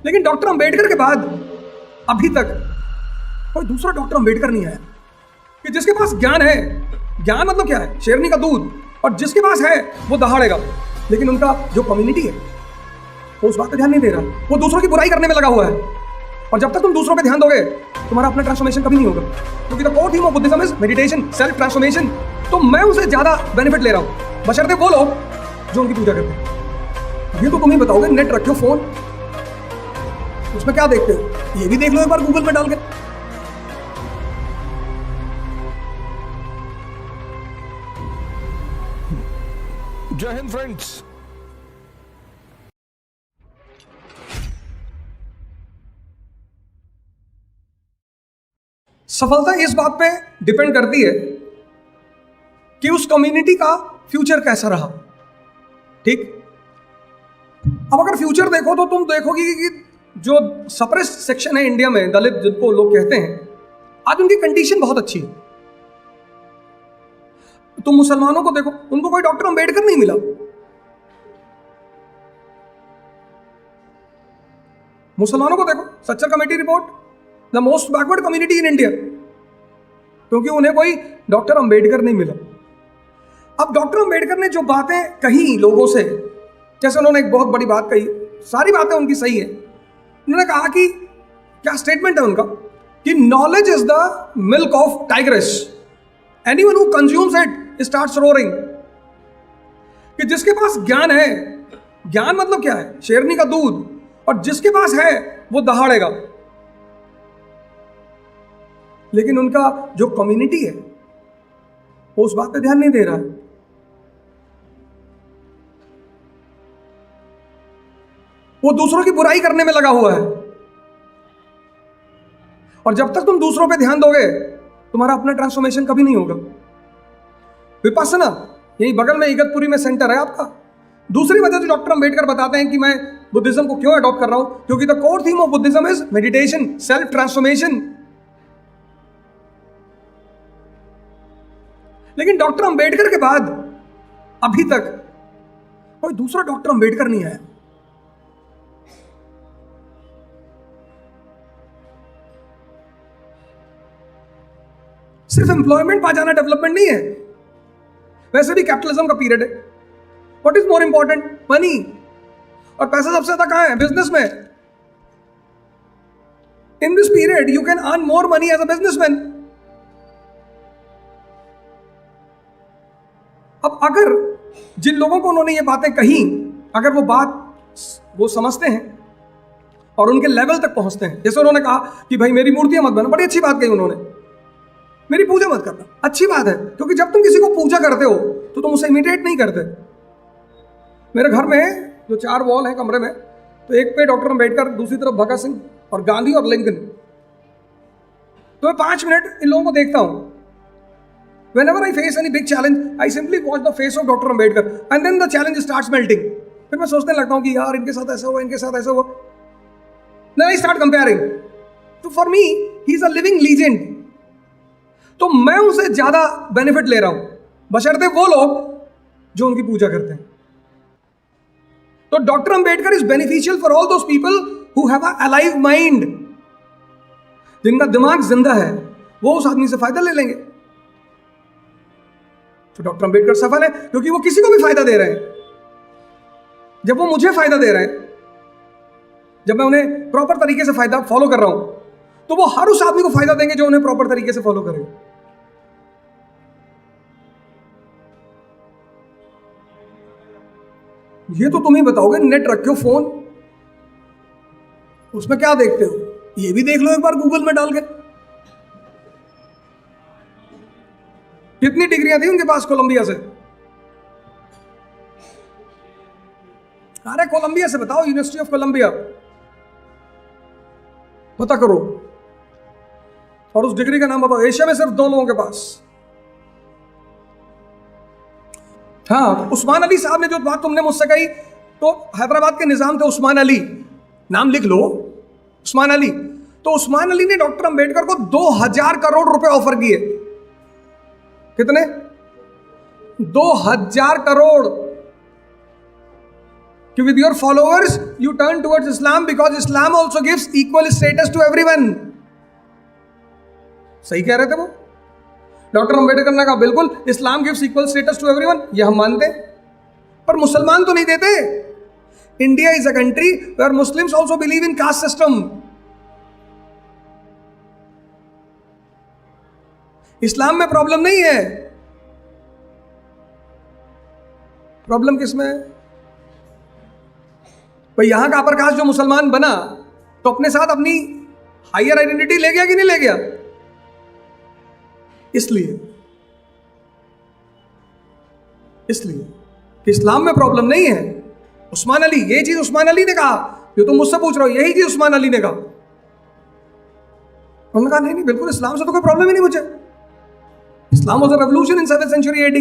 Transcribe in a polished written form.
लेकिन डॉक्टर अंबेडकर के बाद अभी तक कोई दूसरा डॉक्टर अंबेडकर नहीं आया कि जिसके पास ज्ञान है। ज्ञान मतलब क्या है? शेरनी का दूध। और जिसके पास है वो दहाड़ेगा। लेकिन उनका जो कम्युनिटी है वो उस बात पे ध्यान नहीं दे रहा, वो दूसरों की बुराई करने में लगा हुआ है। और जब तक तुम दूसरों पे ध्यान दोगे तुम्हारा अपना ट्रांसफॉर्मेशन कभी नहीं होगा, क्योंकि the core theme of Buddhism is meditation, self transformation. तो मैं उसे ज्यादा बेनिफिट ले रहा हूं, बशर्ते वो लोग जो उनकी पूजा करते हैं। ये तो तुम ही बताओगे। नेट रखे हो, फोन, उसमें क्या देखते हो? ये भी देख लो एक बार गूगल में डाल के। जय हिंद फ्रेंड्स। सफलता इस बात पे डिपेंड करती है कि उस कम्युनिटी का फ्यूचर कैसा रहा। ठीक, अब अगर फ्यूचर देखो तो तुम देखोगे कि जो सप्रेस्ड सेक्शन है इंडिया में, दलित जिनको लोग कहते हैं, आज उनकी कंडीशन बहुत अच्छी है। तुम मुसलमानों को देखो, उनको कोई डॉक्टर अंबेडकर नहीं मिला। मुसलमानों को देखो, Sachar committee report, the most backward community in India, क्योंकि उन्हें कोई डॉक्टर अंबेडकर नहीं मिला। अब डॉक्टर अंबेडकर ने जो बातें कही लोगों से, जैसे उन्होंने एक बहुत बड़ी बात कही, सारी बातें उनकी सही है। उन्होंने कहा कि क्या स्टेटमेंट है उनका कि knowledge is the milk of tigress, anyone who consumes it starts roaring. कि जिसके पास ज्ञान है, ज्ञान मतलब क्या है? शेरनी का दूध। और जिसके पास है वो दहाड़ेगा। लेकिन उनका जो कम्युनिटी है वो उस बात पे ध्यान नहीं दे रहा है। वो दूसरों की बुराई करने में लगा हुआ है। और जब तक तुम दूसरों पे ध्यान दोगे तुम्हारा अपना ट्रांसफॉर्मेशन कभी नहीं होगा। विपස්සना यही बगल में इगतपुरी में सेंटर है आपका। दूसरी वजह जो डॉक्टर अंबेडकर बताते हैं कि मैं बुद्धिज्म को क्यों अडॉप्ट कर रहा हूं, क्योंकि the core theme of Buddhism is meditation, self transformation. लेकिन डॉक्टर अंबेडकर के बाद अभी तक कोई दूसरा डॉक्टर अंबेडकर नहीं आया। सिर्फ एम्प्लॉयमेंट पा जाना डेवलपमेंट नहीं है। वैसे भी कैपिटलिज्म का पीरियड है। What is more important? Money. और पैसा सबसे ज्यादा कहां है? बिजनेस में। In this period you can earn more money as a businessman. अब अगर जिन लोगों को उन्होंने ये बातें कही, अगर वो समझते हैं और उनके लेवल तक पहुंचते हैं, जैसे उन्होंने कहा कि भाई मेरी मूर्तियां मत बना, बड़ी अच्छी बात कही उन्होंने, मेरी पूजा मत करना, अच्छी बात है, क्योंकि जब तुम किसी को पूजा करते हो तो तुम उसे इमिटेट नहीं करते। मेरे घर में जो 4 वॉल है कमरे में, तो एक पे डॉक्टर अंबेडकर, दूसरी तरफ भगत सिंह और गांधी और लिंकन। तो मैं 5 मिनट इन लोगों को देखता हूं। Whenever I face any big challenge, I simply watch the face of Dr. Ambedkar, and then the challenge starts melting. फिर मैं सोचने लगता हूँ कि यार इनके साथ ऐसा हुआ, इनके साथ ऐसा हुआ। Then I start comparing. तो for me, he is a living legend. तो मैं उनसे ज्यादा बेनिफिट ले रहा हूं, बशर्ते वो लोग जो उनकी पूजा करते हैं। तो doctor Ambedkar is beneficial for all those people who have a alive mind. जिनका दिमाग जिंदा है वो उस आदमी से फायदा ले लेंगे। तो डॉक्टर अंबेडकर सफल है क्योंकि वो किसी को भी फायदा दे रहे हैं। जब वो मुझे फायदा दे रहे हैं, जब मैं उन्हें प्रॉपर तरीके से फायदा फॉलो कर रहा हूं, तो वो हर उस आदमी को फायदा देंगे जो उन्हें प्रॉपर तरीके से फॉलो करेगा। ये तो तुम ही बताओगे। नेट रखे हो, फोन, उसमें क्या देखते हो? ये भी देख लो एक बार गूगल में डाल के। कितनी डिग्रियां थी उनके पास कोलंबिया से? अरे कोलंबिया से बताओ, यूनिवर्सिटी ऑफ कोलंबिया पता करो और उस डिग्री का नाम बताओ। एशिया में सिर्फ 2 लोगों के पास। हाँ, उस्मान अली साहब ने जो बात तुमने मुझसे कही, तो हैदराबाद के निजाम थे उस्मान अली, नाम लिख लो, उस्मान अली। तो उस्मान अली ने डॉक्टर अंबेडकर को 2000 करोड़ रुपए ऑफर किए। कितने? 2000 करोड़। कि with your followers you turn towards Islam because Islam also gives equal status to everyone. सही कह रहे थे वो डॉक्टर अंबेडकर ने कहा बिल्कुल Islam gives equal status to everyone, ये हम मानते हैं, पर मुसलमान तो नहीं देते. India is a country where Muslims also believe in caste system. इस्लाम में प्रॉब्लम नहीं है, प्रॉब्लम किसमें है भाई? यहां का अपर कास्ट जो मुसलमान बना तो अपने साथ अपनी हायर आइडेंटिटी ले गया कि नहीं ले गया? इसलिए कि इस्लाम में प्रॉब्लम नहीं है. उस्मान अली, ये चीज उस्मान अली ने कहा, जो तुम मुझसे पूछ रहे हो यही चीज उस्मान अली ने कहा. उन्होंने कहा नहीं बिल्कुल इस्लाम से तो कोई प्रॉब्लम ही नहीं मुझे. Islam was a revolution in 7th century AD.